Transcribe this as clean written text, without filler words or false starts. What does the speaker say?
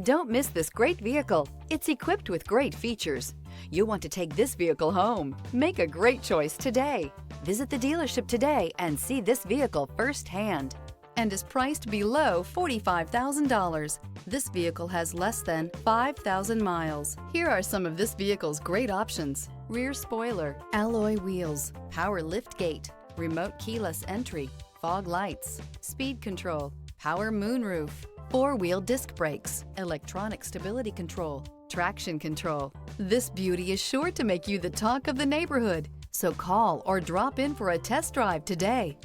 Don't miss this great vehicle. It's equipped with great features. You'll want to take this vehicle home. Make a great choice today. Visit the dealership today and see this vehicle firsthand, and is priced below $45,000. This vehicle has less than 5,000 miles. Here are some of this vehicle's great options: rear spoiler, alloy wheels, power lift gate, remote keyless entry, fog lights, speed control, power moonroof, four-wheel disc brakes, electronic stability control, traction control. This beauty is sure to make you the talk of the neighborhood. So call or drop in for a test drive today.